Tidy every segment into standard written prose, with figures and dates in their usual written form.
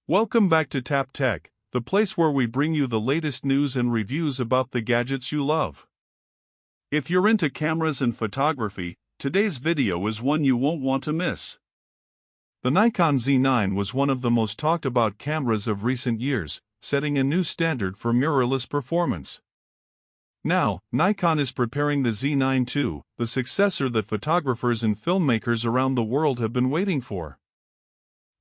Welcome back to Tap Tech, the place where we bring you the latest news and reviews about the gadgets you love. If you're into cameras and photography, today's video is one you won't want to miss. The Nikon Z9 was one of the most talked about cameras of recent years, setting a new standard for mirrorless performance. Now, Nikon is preparing the Z9 II, the successor that photographers and filmmakers around the world have been waiting for.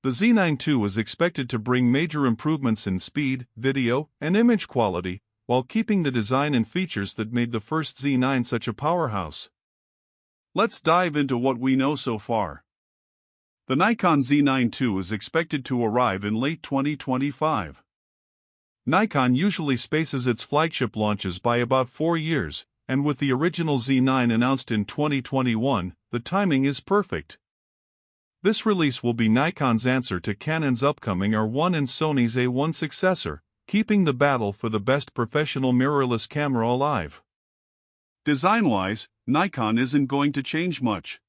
The Z9 II is expected to bring major improvements in speed, video, and image quality, while keeping the design and features that made the first Z9 such a powerhouse. Let's dive into what we know so far. The Nikon Z9 II is expected to arrive in late 2025. Nikon usually spaces its flagship launches by about 4 years, and with the original Z9 announced in 2021, the timing is perfect. This release will be Nikon's answer to Canon's upcoming R1 and Sony's A1 successor, keeping the battle for the best professional mirrorless camera alive. Design-wise, Nikon isn't going to change much.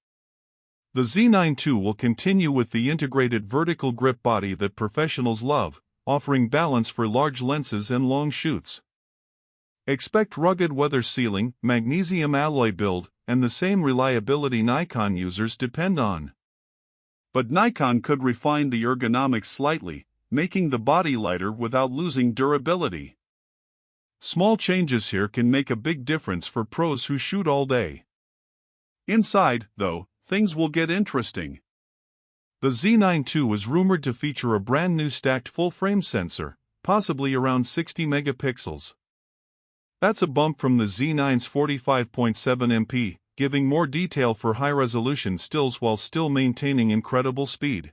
The Z9 II will continue with the integrated vertical grip body that professionals love, offering balance for large lenses and long shoots. Expect rugged weather sealing, magnesium alloy build, and the same reliability Nikon users depend on. But Nikon could refine the ergonomics slightly, making the body lighter without losing durability. Small changes here can make a big difference for pros who shoot all day. Inside, though, things will get interesting. The Z9 II is rumored to feature a brand new stacked full-frame sensor, possibly around 60 megapixels. That's a bump from the Z9's 45.7 MP, giving more detail for high-resolution stills while still maintaining incredible speed.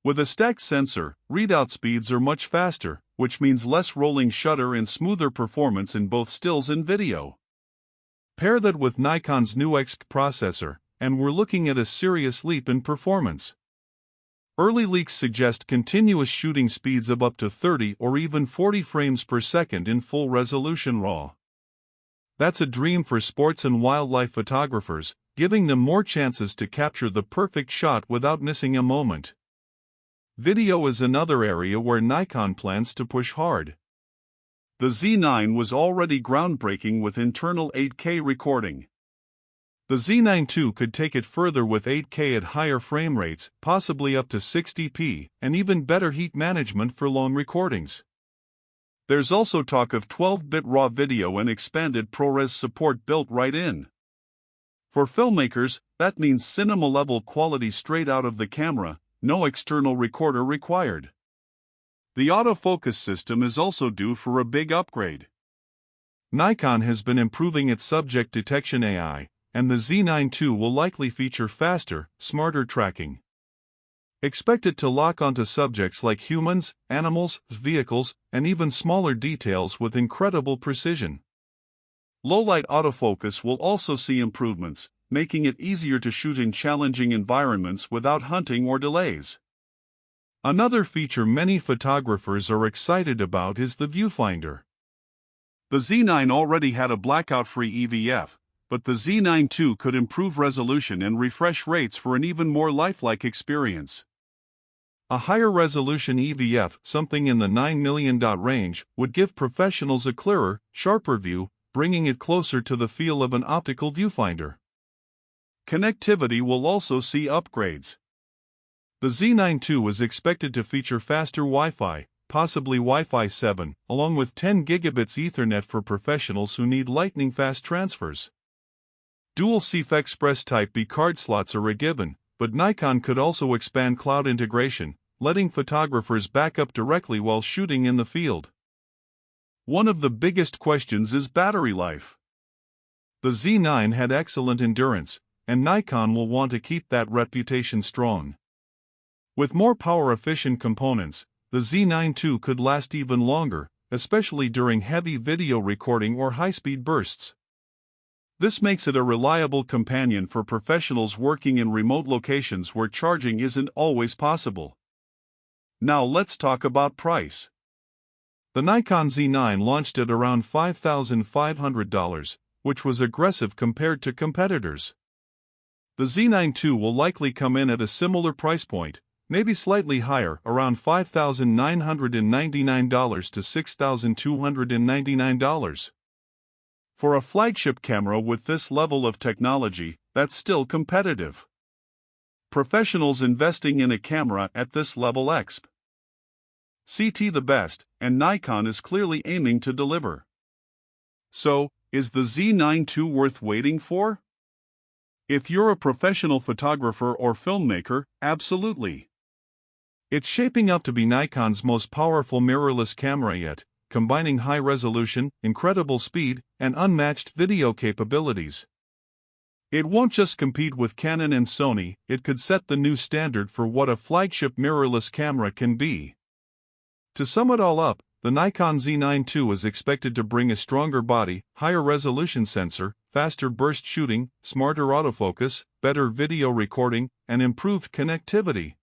With a stacked sensor, readout speeds are much faster, which means less rolling shutter and smoother performance in both stills and video. Pair that with Nikon's new XP processor, and we're looking at a serious leap in performance. Early leaks suggest continuous shooting speeds of up to 30 or even 40 frames per second in full resolution RAW. That's a dream for sports and wildlife photographers, giving them more chances to capture the perfect shot without missing a moment. Video is another area where Nikon plans to push hard. The Z9 was already groundbreaking with internal 8K recording. The Z9 II could take it further with 8K at higher frame rates, possibly up to 60p, and even better heat management for long recordings. There's also talk of 12-bit RAW video and expanded ProRes support built right in. For filmmakers, that means cinema-level quality straight out of the camera, no external recorder required. The autofocus system is also due for a big upgrade. Nikon has been improving its subject detection AI, and the Z9 II will likely feature faster, smarter tracking. Expect it to lock onto subjects like humans, animals, vehicles, and even smaller details with incredible precision. Low-light autofocus will also see improvements, making it easier to shoot in challenging environments without hunting or delays. Another feature many photographers are excited about is the Viewfinder. The Z9 already had a blackout-free EVF, but the Z9 II could improve resolution and refresh rates for an even more lifelike experience. A higher resolution EVF, something in the 9 million range, would give professionals a clearer, sharper view, bringing it closer to the feel of an optical viewfinder. Connectivity will also see upgrades. The Z9 II is expected to feature faster Wi-Fi, possibly Wi-Fi 7, along with 10 gigabits Ethernet for professionals who need lightning-fast transfers. Dual CF Express Type B card slots are a given, but Nikon could also expand cloud integration, letting photographers back up directly while shooting in the field. One of the biggest questions is battery life. The Z9 had excellent endurance, and Nikon will want to keep that reputation strong. With more power-efficient components, the Z9 II could last even longer, especially during heavy video recording or high-speed bursts. This makes it a reliable companion for professionals working in remote locations where charging isn't always possible. Now let's talk about price. The Nikon Z9 launched at around $5,500, which was aggressive compared to competitors. The Z9 II will likely come in at a similar price point, maybe slightly higher, around $5,999 to $6,299. For a flagship camera with this level of technology, that's still competitive. Professionals investing in a camera at this level exp. CT the best, and Nikon is clearly aiming to deliver. So, is the Z9 II worth waiting for? If you're a professional photographer or filmmaker, absolutely. It's shaping up to be Nikon's most powerful mirrorless camera yet, combining high resolution, incredible speed, and unmatched video capabilities. It won't just compete with Canon and Sony, it could set the new standard for what a flagship mirrorless camera can be. To sum it all up, the Nikon Z9 II is expected to bring a stronger body, higher resolution sensor, faster burst shooting, smarter autofocus, better video recording, and improved connectivity.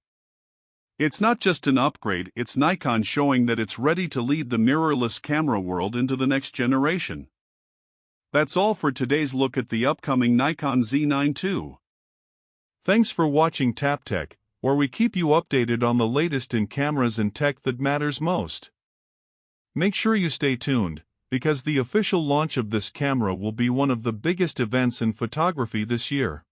It's not just an upgrade, it's Nikon showing that it's ready to lead the mirrorless camera world into the next generation. That's all for today's look at the upcoming Nikon Z9 II. Thanks for watching Tap Tech, where we keep you updated on the latest in cameras and tech that matters most. Make sure you stay tuned, because the official launch of this camera will be one of the biggest events in photography this year.